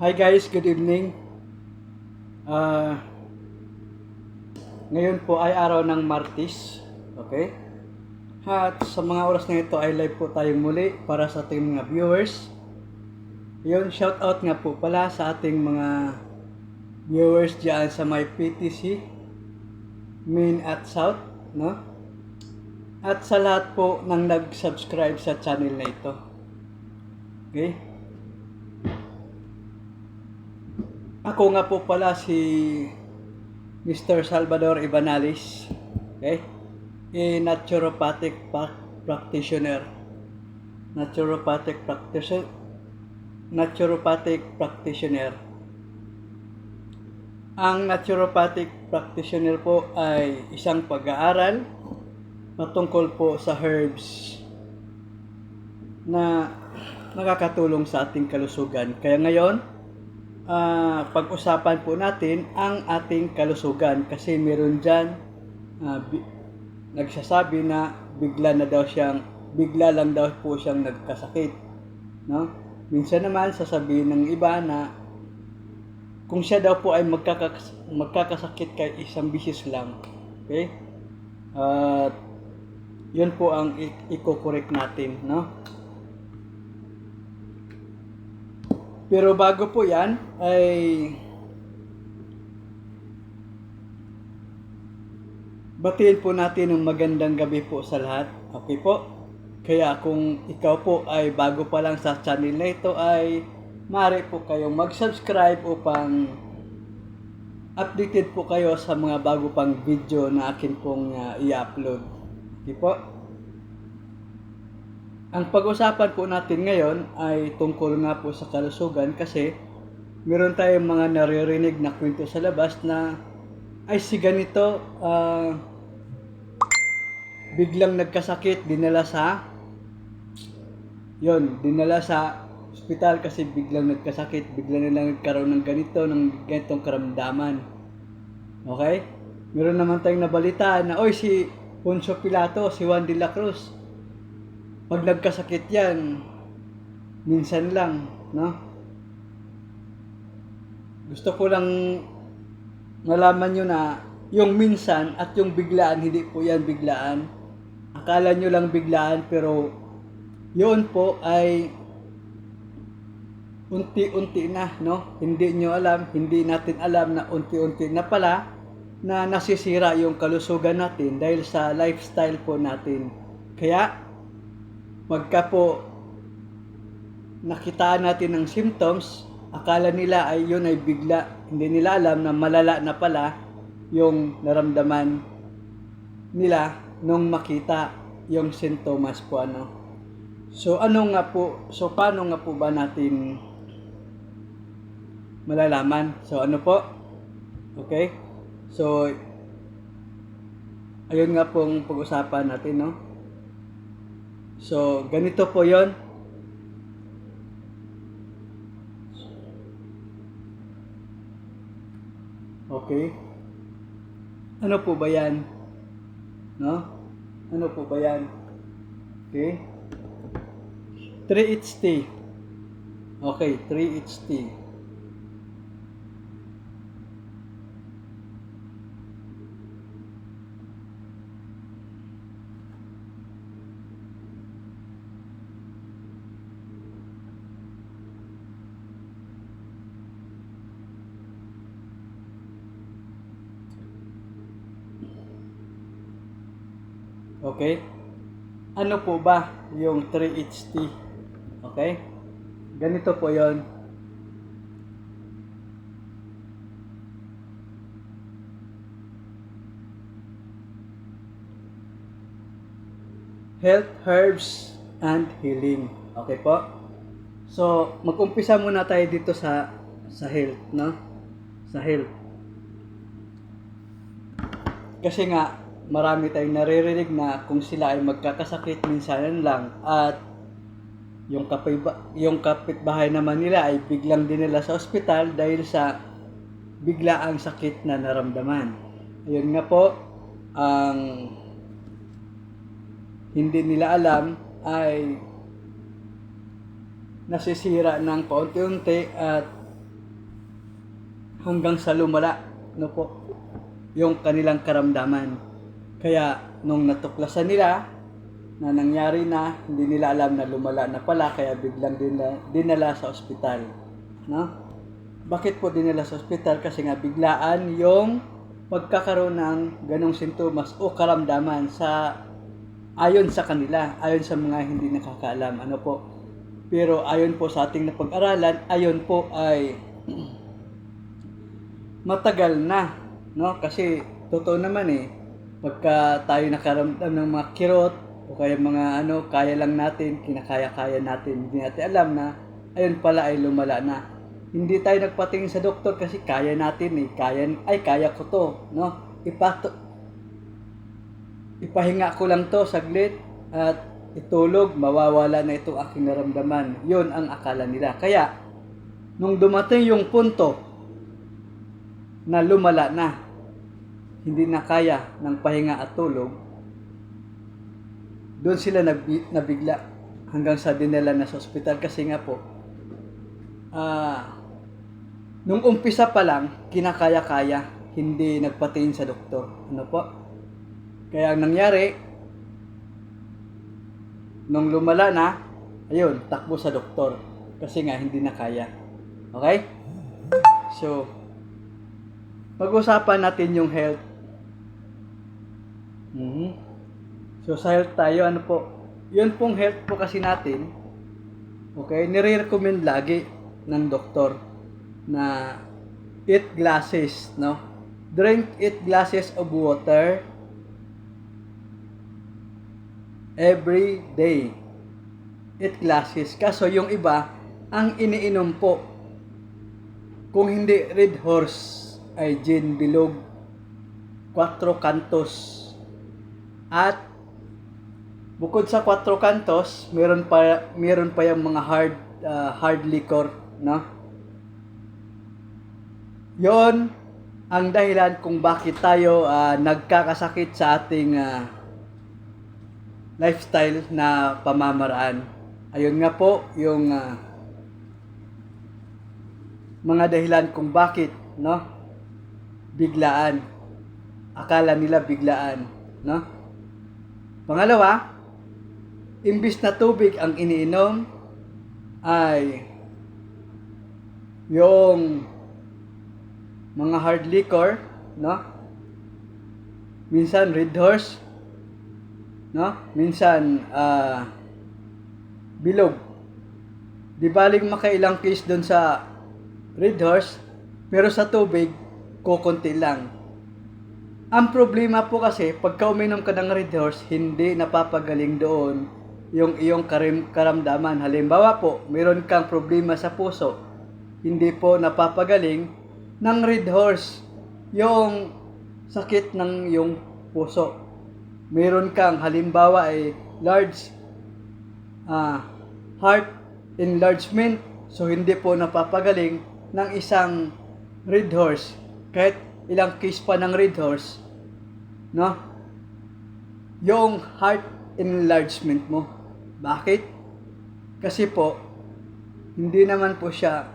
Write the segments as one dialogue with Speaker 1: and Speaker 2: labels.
Speaker 1: Hi guys, good evening. Ah, Ngayon po ay araw ng Martes. Okay? At sa mga oras na ito ay live po tayong muli para sa ating mga viewers. Yun, shout out nga po pala sa ating mga viewers diyan sa my PTC, Main at South, no? At sa lahat po ng nag-subscribe sa channel na ito. Okay? Ako nga po pala si Mr. Salvador Ibanales, okay? A practitioner. Naturopathic practitioner. Naturopathic practitioner. Ang naturopathic practitioner po ay isang pag-aaral patungkol po sa herbs na nakakatulong sa ating kalusugan. Kaya ngayon, pag-usapan po natin ang ating kalusugan kasi meron dyan nagsasabi na bigla lang daw po siyang nagkasakit, no? Minsan naman sasabihin ng iba na kung siya daw po ay magkakasakit kay isang bisis lang, okay? At yun po ang i-correct natin, no? Pero bago po yan, ay batiin po natin ng magandang gabi po sa lahat. Okay po? Kaya kung ikaw po ay bago pa lang sa channel na ito ay maaari po kayong mag-subscribe upang updated po kayo sa mga bago pang video na akin pong i-upload. Okay po? Ang pag-usapan po natin ngayon ay tungkol nga po sa kalusugan kasi meron tayong mga naririnig na kwento sa labas na ay si ganito biglang nagkasakit, dinala sa ospital kasi biglang nagkasakit, biglang nilang nagkaroon ng ganitong karamdaman. Okay? Meron naman tayong nabalitaan na si Poncio Pilato, si Juan de la Cruz, pag nagkasakit yan, minsan lang, no? Gusto ko lang malaman nyo na yung minsan at yung biglaan, hindi po yan biglaan. Akala nyo lang biglaan, pero yun po ay unti-unti na, no? Hindi natin alam na unti-unti na pala na nasisira yung kalusugan natin dahil sa lifestyle po natin. Kaya, pagka po nakitaan natin ng symptoms, akala nila ay yun ay bigla. Hindi nila alam na malala na pala yung naramdaman nila nung makita yung sintomas po, ano. So paano nga po ba natin malalaman? So ano po? Okay? So ayun nga pong pag-usapan natin, no? So ganito po 'yon. Okay? Ano po ba 'yan? No? Ano po ba 'yan? Okay? 3HT. Okay, 3HT. Okay? Ano po ba yung 3HT? Okay? Ganito po 'yon. Health, herbs, and healing. Okay po? So, mag-umpisa muna tayo dito sa health, no? Sa health. Kasi nga, marami tayong naririnig na kung sila ay magkakasakit minsan lang at yung kapitbahay naman nila ay biglang dinala sa ospital dahil sa biglaang sakit na naramdaman. Ayun nga po, ang hindi nila alam ay nasisira ng paunti-unti at hanggang sa lumala, ano po, yung kanilang karamdaman. Kaya nung natuklasan nila na nangyari na, hindi nila alam na lumala na pala, kaya biglang dinala sa ospital, no? Bakit po dinala sa ospital? Kasi nga biglaan yung pagkakaroon ng ganong sintomas o karamdaman ayon sa kanila, ayon sa mga hindi nakakaalam, ano po. Pero ayon po sa ating napag-aralan, ayon po ay matagal na, no? Kasi totoo naman pagka tayo nakaramdam ng mga kirot o kaya mga kaya lang natin, kinakaya-kaya natin, hindi natin alam na ayun pala ay lumala na. Hindi tayo nagpatingin sa doktor kasi kaya natin kaya ko to, no? Ipahinga ko lang to saglit at itulog, mawawala na itong aking naramdaman. Yun ang akala nila. Kaya nung dumating yung punto na lumala na, hindi na kaya ng pahinga at tulog, doon sila nabigla hanggang sa dinala na sa ospital. Kasi nga po, nung umpisa pa lang, kinakaya-kaya, hindi nagpatingin sa doktor. Ano po? Kaya ang nangyari, nung lumala na, ayun, takbo sa doktor. Kasi nga, hindi na kaya. Okay? So, pag-usapan natin yung health. So, sa health tayo, ano po? Yun pong health po kasi natin, okay, nire-recommend lagi ng doktor na eat glasses, no? Drink 8 glasses of water every day. 8 glasses. Kaso yung iba, ang iniinom po, kung hindi Red Horse, ay gin bilog, 4 cantos. At bukod sa 4 cantos, meron pa yung mga hard liquor, no? Yon ang dahilan kung bakit tayo nagkakasakit sa ating lifestyle na pamamaraan. Ayun nga po yung mga dahilan kung bakit, no? Biglaan. Akala nila biglaan, no? Pangalawa, imbis na tubig ang iniinom ay yung mga hard liquor, no? Minsan Red Horse, no? Minsan bilog. Di baling makailang case doon sa Red Horse, pero sa tubig kukunti lang. Ang problema po kasi, pagka uminom ka ng Red Horse, hindi napapagaling doon yung iyong karamdaman. Halimbawa po, meron kang problema sa puso, hindi po napapagaling ng Red Horse yung sakit ng iyong puso. Meron kang halimbawa ay large heart enlargement, so hindi po napapagaling ng isang Red Horse. Kahit ilang case pa ng Red Horse, no? Yung heart enlargement mo. Bakit? Kasi po, hindi naman po siya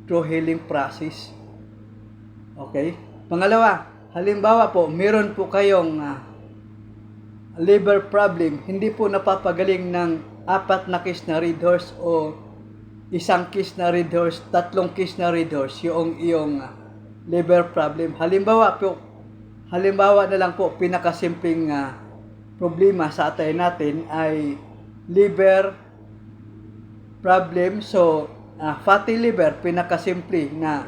Speaker 1: through healing process. Okay? Pangalawa, halimbawa po, meron po kayong liver problem, hindi po napapagaling ng 4 na case na Red Horse o 1 case na Red Horse, 3 case na Red Horse, yung iyong liver problem. Halimbawa na lang po, pinakasimpleng problema sa atay natin ay liver problem. So, fatty liver, pinakasimple na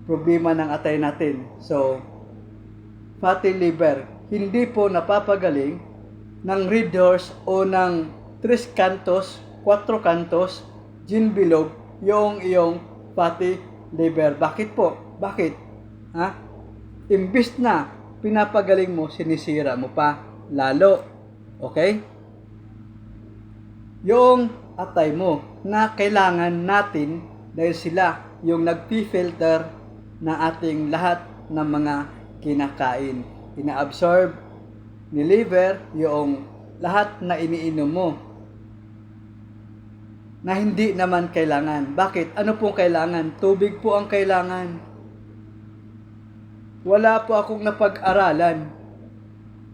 Speaker 1: problema ng atay natin. So, fatty liver, hindi po napapagaling ng Red Horse o ng 3 cantos, 4 cantos, gin bilog, yung iyong fatty liver. Bakit po? Bakit? Imbis na pinapagaling mo, sinisira mo pa lalo. Okay? Yung atay mo na kailangan natin dahil sila yung nagpi-filter na ating lahat ng mga kinakain. Ina-absorb ni liver yung lahat na iniinom mo na hindi naman kailangan. Bakit? Ano pong kailangan? Tubig po ang kailangan. wala po akong napag-aralan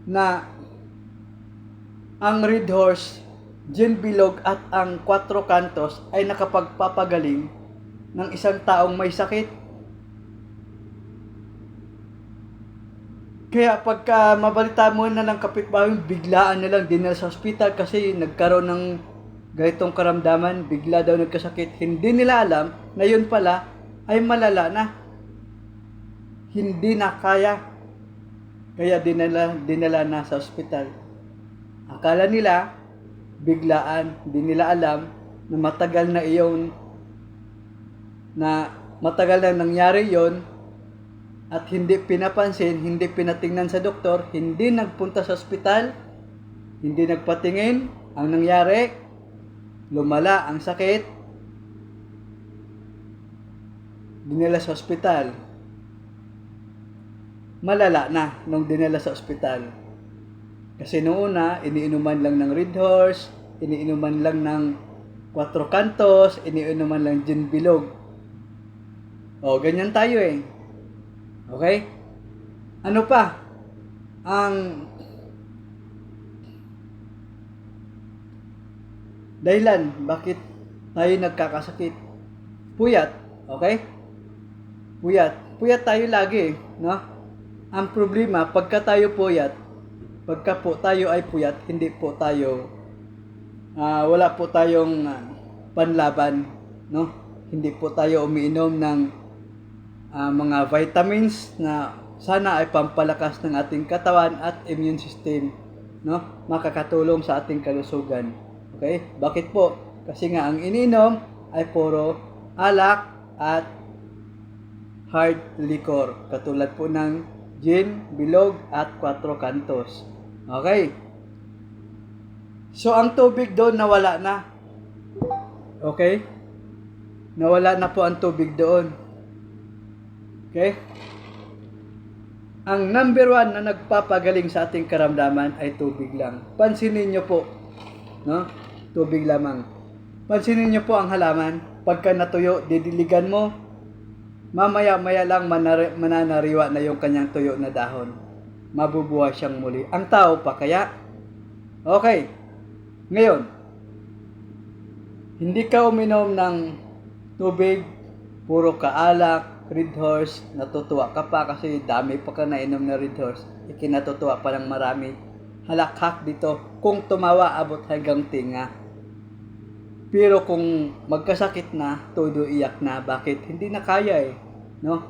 Speaker 1: na ang Red Horse, Gin Bilog at ang Quatro Cantos ay nakapagpapagaling ng isang taong may sakit. Kaya pagka mabalita mo na ng kapitbahay, biglaan na lang dinala sa ospital kasi nagkaroon ng ganitong karamdaman, bigla daw nagkasakit. Hindi nila alam na yun pala ay malala na. Hindi na kaya. Kaya dinala na sa ospital. Akala nila, biglaan, hindi nila alam na matagal na nangyari yon at hindi pinapansin, hindi pinatingnan sa doktor, hindi nagpunta sa ospital, hindi nagpatingin. Ang nangyari, lumala ang sakit, dinala sa ospital. Malala na nung dinala sa ospital. Kasi noong una, iniinuman lang ng Red Horse, iniinuman lang ng Quatro Cantos, iniinuman lang Gin Bilog. O, ganyan tayo eh. Okay? Ano pa? Ang dahilan bakit tayo nagkakasakit? Puyat. Okay? Puyat. Puyat tayo lagi, no? Ang problema, pagka tayo po tayo ay puyat, hindi po tayo, wala po tayong panlaban, no? Hindi po tayo umiinom ng mga vitamins na sana ay pampalakas ng ating katawan at immune system, no? Makakatulong sa ating kalusugan. Okay? Bakit po? Kasi nga ang iniinom ay puro alak at hard liquor, katulad po ng Gin, Bilog at Quatro Cantos. Okay? So ang tubig doon nawala na. Okay? Nawala na po ang tubig doon. Okay? Ang number 1 na nagpapagaling sa ating karamdaman ay tubig lang. Pansinin nyo po, no? Tubig lamang. Pansinin nyo po ang halaman. Pagka natuyo, didiligan mo, mamaya-maya lang mananariwa na yung kanyang tuyo na dahon. Mabubuhay siyang muli. Ang tao pa kaya? Okay. Ngayon, hindi ka uminom ng tubig, puro kaalak, Red Horse, natutuwa ka pa kasi dami pa ka nainom na Red Horse. Ikinatutuwa pa ng marami. Halakhak dito. Kung tumawa, abot hanggang tinga. Pero kung magkasakit na, todo iyak na. Bakit? Hindi na kaya eh. No?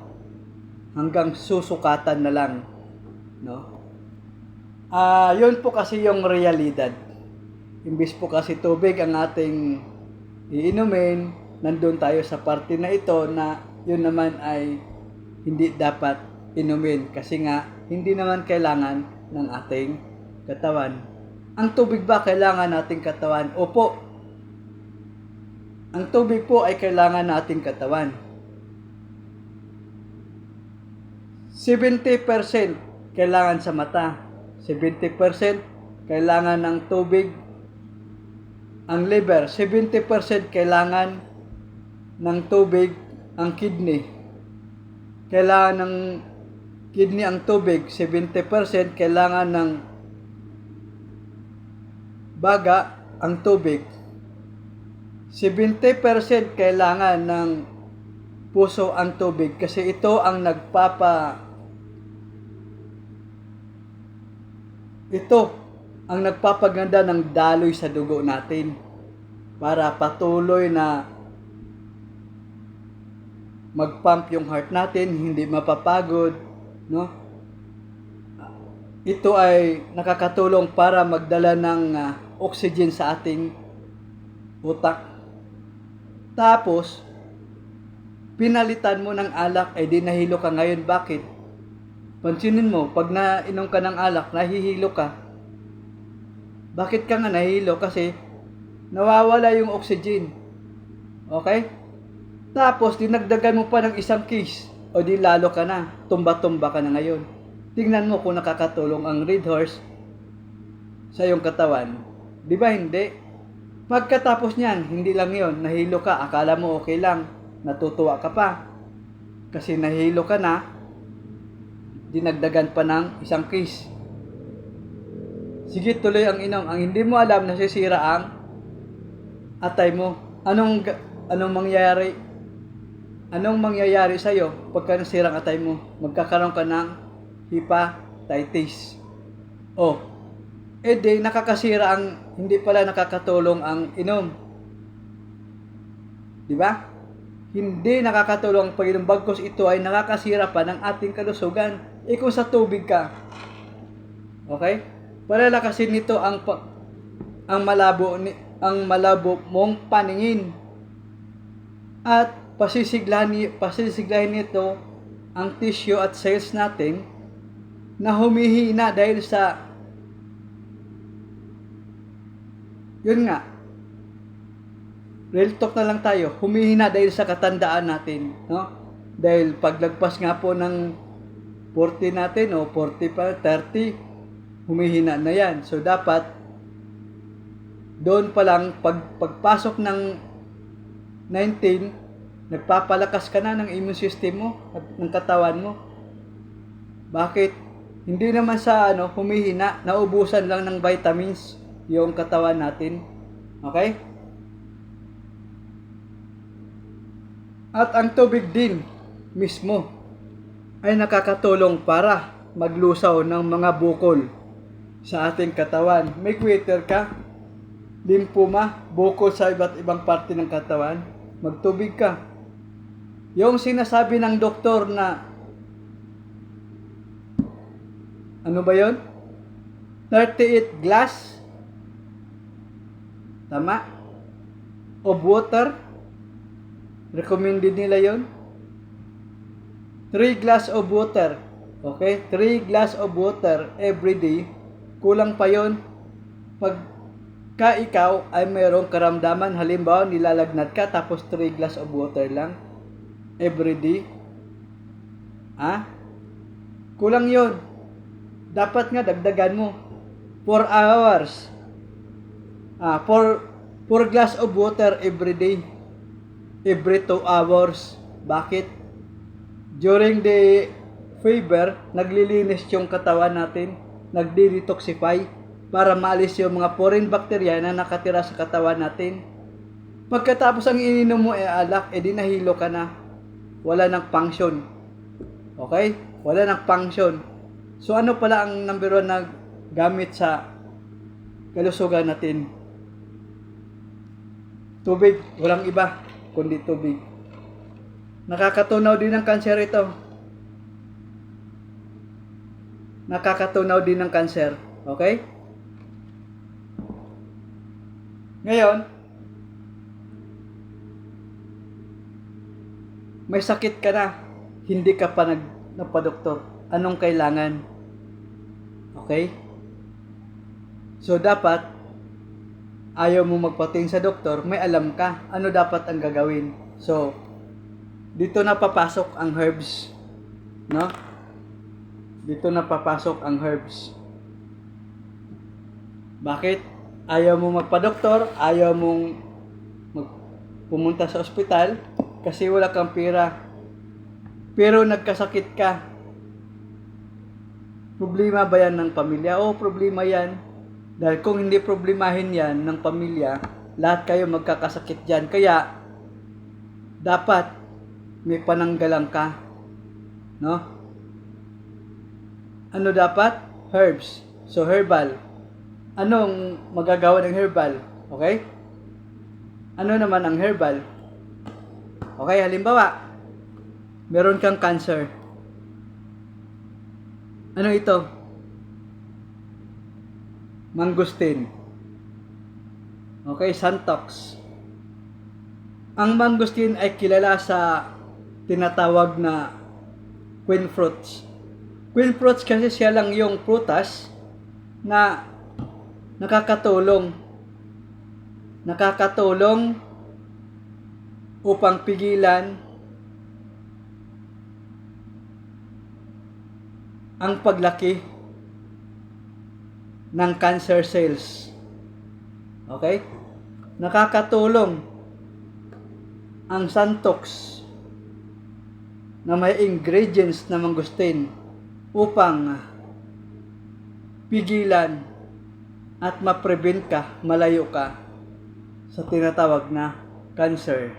Speaker 1: Hanggang susukatan na lang. No? Yun po kasi yung realidad. Imbis po kasi tubig ang ating iinumin, nandun tayo sa parte na ito na yun naman ay hindi dapat inumin kasi nga hindi naman kailangan ng ating katawan. Ang tubig ba kailangan nating katawan? Opo. Ang tubig po ay kailangan nating katawan. 70% kailangan sa mata. 70% kailangan ng tubig ang liver. 70% kailangan ng tubig ang kidney. Kailangan ng kidney ang tubig. 70% kailangan ng baga ang tubig. 70% kailangan ng puso ang tubig kasi ito ang nagpapaganda ng daloy sa dugo natin para patuloy na mag-pump yung heart natin, hindi mapapagod, no? Ito ay nakakatulong para magdala ng oxygen sa ating utak. Tapos, pinalitan mo ng alak, ay di nahilo ka ngayon. Bakit? Pansinin mo, pag nainom ka ng alak, nahihilo ka. Bakit ka nga nahihilo? Kasi nawawala yung oxygen. Okay? Tapos, dinagdagan mo pa ng isang case. O di lalo ka na. Tumba-tumba ka na ngayon. Tingnan mo kung nakakatulong ang Red Horse sa iyong katawan. Di ba hindi? Pagkatapos niyan, hindi lang yon, nahilo ka. Akala mo okay lang. Natutuwa ka pa. Kasi nahilo ka na. dinagdagan pa ng isang case. Sige, tuloy ang inom. Ang hindi mo alam, nasisira ang atay mo. Anong mangyayari? Anong mangyayari sa iyo pagka nasira ang atay mo? Magkakaroon ka ng hepatitis. Nakakasira hindi pala nakakatulong ang inom. Di ba? Hindi nakakatulong ang pag-inom, bagkus ito ay nakakasira pa ng ating kalusugan. Kung sa tubig ka. Okay? Palalakasin nito ang malabo mong paningin. At pasisiglahin nito ang tissue at cells natin na humihina dahil sa yun nga, real talk na lang tayo, humihina dahil sa katandaan natin, no? Dahil paglagpas nga po ng 40 natin, 40 pa, 30, humihina na yan. So, dapat, doon pa lang, pagpasok ng 19, nagpapalakas ka na ng immune system mo, at ng katawan mo. Bakit? Hindi naman sa humihina, naubusan lang ng vitamins yung katawan natin. Okay? At ang tubig din mismo ay nakakatulong para maglusaw ng mga bukol sa ating katawan. May quitter ka, lymphoma, bukol sa iba't ibang parte ng katawan, magtubig ka. Yung sinasabi ng doktor na ano ba yon? 38 glass tama of water, recommended nila yon. 3 glass of water, okay, 3 glass of water every day. Kulang pa yon pagka ikaw ay mayroong karamdaman, halimbawa nilalagnat ka tapos 3 glass of water lang every day. Kulang yon. Dapat nga dagdagan mo 4 hours. 4 glass of water every day, every 2 hours. Bakit? During the fever, naglilinis yung katawan natin, nagde-detoxify para maalis yung mga foreign bacteria na nakatira sa katawan natin. Pagkatapos ang ininom mo alak, di nahilo ka na. Wala nang function. Okay? Wala nang function. So ano pala ang number 1 na gamit sa kalusugan natin? Tubig, walang iba kundi tubig. Nakakatunaw din ng kanser ito. Nakakatunaw din ng kanser. Okay? Ngayon, may sakit ka na, hindi ka pa nagpa-doktor. Anong kailangan? Okay? So, dapat ayaw mo magpatingin sa doktor, may alam ka ano dapat ang gagawin. So, dito na papasok ang herbs, no? Dito na papasok ang herbs. Bakit? Ayaw mo magpa-doktor, ayaw mong pumunta sa ospital kasi wala kang pera. Pero nagkasakit ka. Problema ba yan ng pamilya? Problema yan. Dahil kung hindi problemahin yan ng pamilya, lahat kayo magkakasakit dyan. Kaya, dapat may pananggalang ka. No? Ano dapat? Herbs. So, herbal. Anong magagawa ng herbal? Okay? Ano naman ang herbal? Okay, halimbawa, meron kang cancer. Ano ito? Mangustin. Okay, Santox. Ang mangustin ay kilala sa tinatawag na queen fruits. Queen fruits kasi siya lang yung prutas na nakakatulong upang pigilan ang paglaki ng cancer cells. Okay? Nakakatulong ang Santox na may ingredients na mangustin upang pigilan at ma-prevent ka, malayo ka sa tinatawag na cancer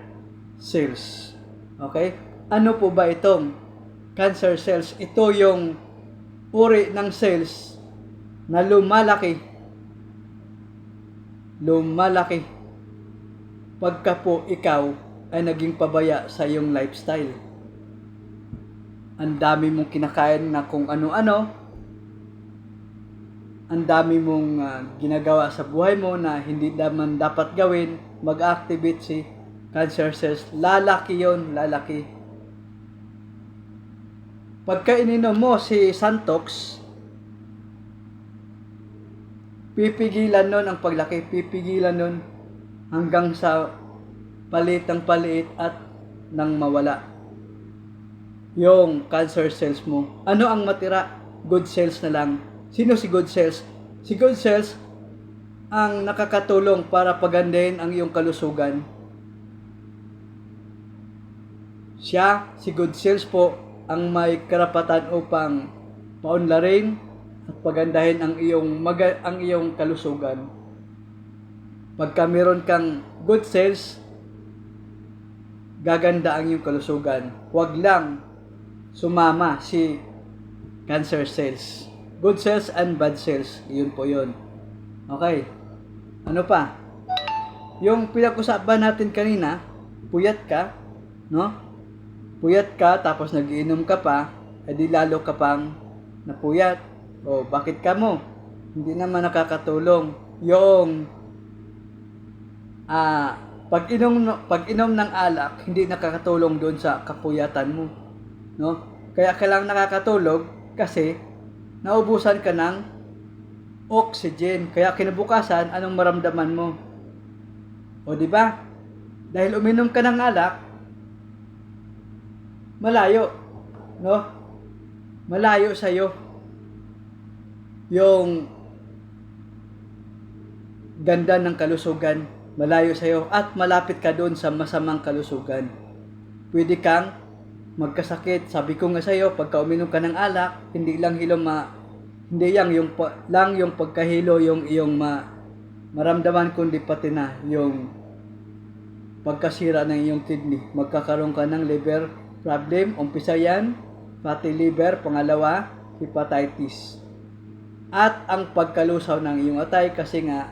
Speaker 1: cells. Okay? Ano po ba itong cancer cells? Ito yung uri ng cells na lumalaki pagka po ikaw ay naging pabaya sa iyong lifestyle. Ang dami mong kinakain na kung ano-ano, ang dami mong ginagawa sa buhay mo na hindi naman dapat gawin, mag-activate si cancer cells. Lalaki yon, lalaki. Pagka ininom mo si Santox, pipigilan nun ang paglaki, pipigilan nun hanggang sa palitang paliit at nang mawala yung cancer cells mo. Ano ang matira? Good cells na lang. Sino si good cells? Si good cells ang nakakatulong para pagandahin ang iyong kalusugan. Si good cells po ang may karapatan upang paunlarin at pagandahin ang iyong kalusugan. Pagka meron kang good cells, gaganda ang iyong kalusugan. Huwag lang sumama si cancer cells. Good cells and bad cells, yun po yun. Okay. Ano pa? Yung pinag-usapan natin kanina, puyat ka, no? Puyat ka, tapos nagiinom ka pa, edi lalo ka pang napuyat. O, bakit ka mo? Hindi naman nakakatulong. Yung pag-inom ng alak, hindi nakakatulong doon sa kapuyatan mo. No? Kaya kailangang nakakatulog kasi naubusan ka ng oxygen. Kaya kinabukasan, anong maramdaman mo? O, di ba? Dahil uminom ka ng alak, malayo, no? Malayo sa'yo yung ganda ng kalusugan, malayo sa'yo at malapit ka doon sa masamang kalusugan. Pwede kang magkasakit. Sabi ko nga sa'yo, pagka uminom ka ng alak, hindi lang yung pagkahilo yung iyong maramdaman, kundi pati na yung pagkasira ng iyong kidney. Magkakaroon ka ng liver problem. Umpisa yan, fatty liver. Pangalawa, hepatitis. At ang pagkalusaw ng iyong atay kasi nga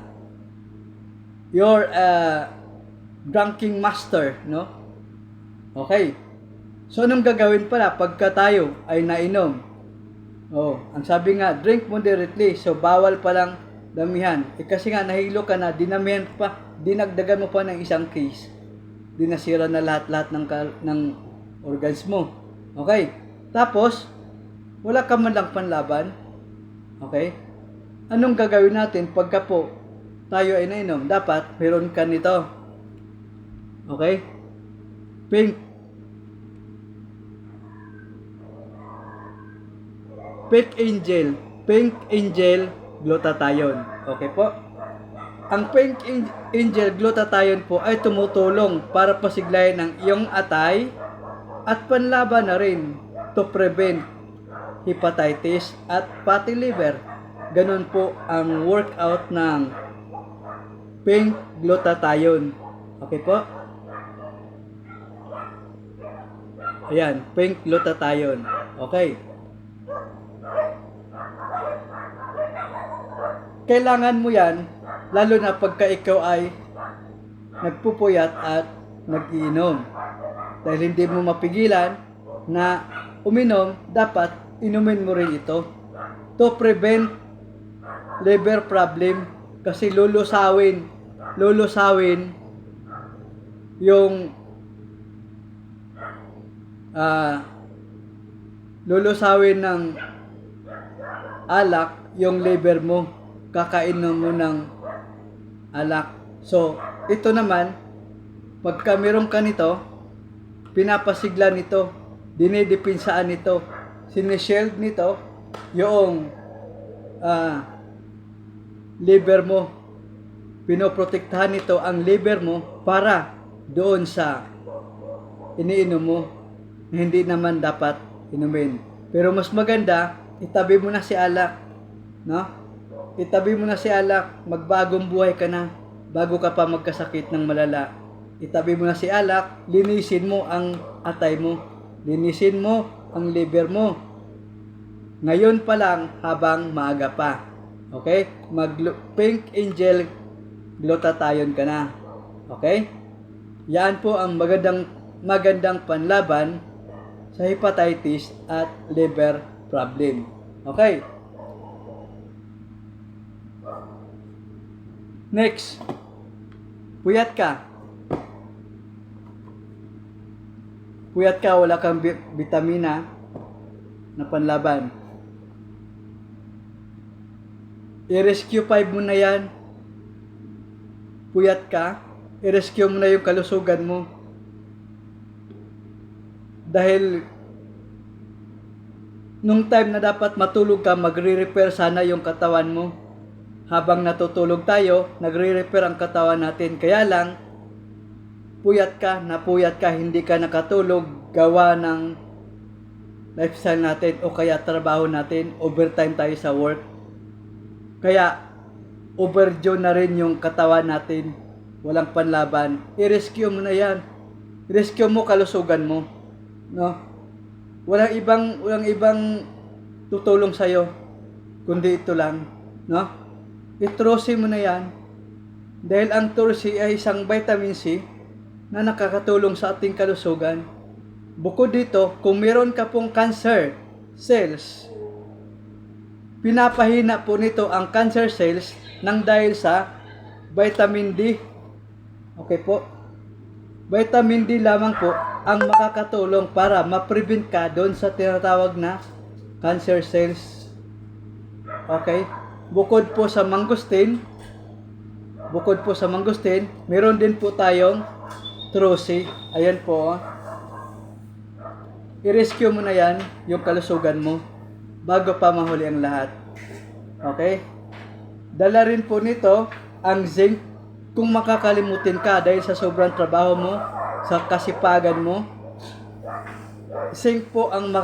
Speaker 1: you're a drinking master, no? Okay. So, anong gagawin pala pagka tayo ay nainom? Ang sabi nga, drink moderately. So, bawal palang damihan. Kasi nga, nahilo ka na, dinamihan pa, dinagdagan mo pa ng isang case. Dinasira na lahat-lahat ng organs mo. Okay? Tapos, wala ka man lang panlaban. Okay? Anong gagawin natin pagka po tayo ay nainom? Dapat, meron ka nito. Okay? Pink Angel Glutathione. Okay po? Ang Pink Angel Glutathione po ay tumutulong para pasiglayin ang iyong atay at panlaban na rin to prevent hepatitis at fatty liver. Ganun po ang workout ng Pink Glutathione. Okay po? Ayan, Pink Glutathione. Okay. Kailangan mo yan, lalo na pagka ikaw ay nagpupuyat at nag-iinom. Dahil hindi mo mapigilan na uminom, dapat inumin mo rin ito to prevent liver problem, kasi lulusawin yung lulusawin ng alak yung liver mo, kakainom mo ng alak. So, ito naman, pagka meron ka nito, pinapasigla nito, dinidepinsaan nito, sinishield nito yung liver mo. Pinoprotektahan nito ang liver mo para doon sa iniinom mo na hindi naman dapat inumin. Pero mas maganda, itabi mo na si alak, no? Itabi mo na si alak, magbagong buhay ka na bago ka pa magkasakit ng malala. Itabi mo na si alak, linisin mo ang atay mo, linisin mo ang liver mo. Ngayon pa lang habang maaga pa. Okay? Pink Angel glutathione ka na. Okay? Yan po ang magandang panlaban sa hepatitis at liver problem. Okay? Next. Puyat ka. Puyat ka, wala kang vitamina na panlaban. I-rescue 5 mo na yan. Puyat ka, i-rescue mo na yung kalusugan mo. Dahil nung time na dapat matulog ka, magre-repair sana yung katawan mo. Habang natutulog tayo, nagre-repair ang katawan natin. Kaya lang, puyat ka, hindi ka nakatulog, gawa ng lifestyle natin o kaya trabaho natin, overtime tayo sa work. Kaya, overdue na rin yung katawan natin, walang panlaban. I-rescue mo na yan. I-rescue mo kalusugan mo. No? Walang ibang tutulong sa'yo, kundi ito lang. No? I-Trucy mo na yan. Dahil ang Trucy ay isang vitamin C na nakakatulong sa ating kalusugan. Bukod dito, kung meron ka pong cancer cells, pinapahina po nito ang cancer cells nang dahil sa vitamin D. Okay po? Vitamin D lamang po ang makakatulong para ma-prevent ka doon sa tinatawag na cancer cells. Okay? Bukod po sa mangosteen, meron din po tayong Trucy. Ayan po. I-rescue mo na yan, yung kalusugan mo, bago pa mahuli ang lahat. Okay? Dala rin po nito ang zinc. Kung makakalimutin ka dahil sa sobrang trabaho mo, sa kasipagan mo, zinc po ang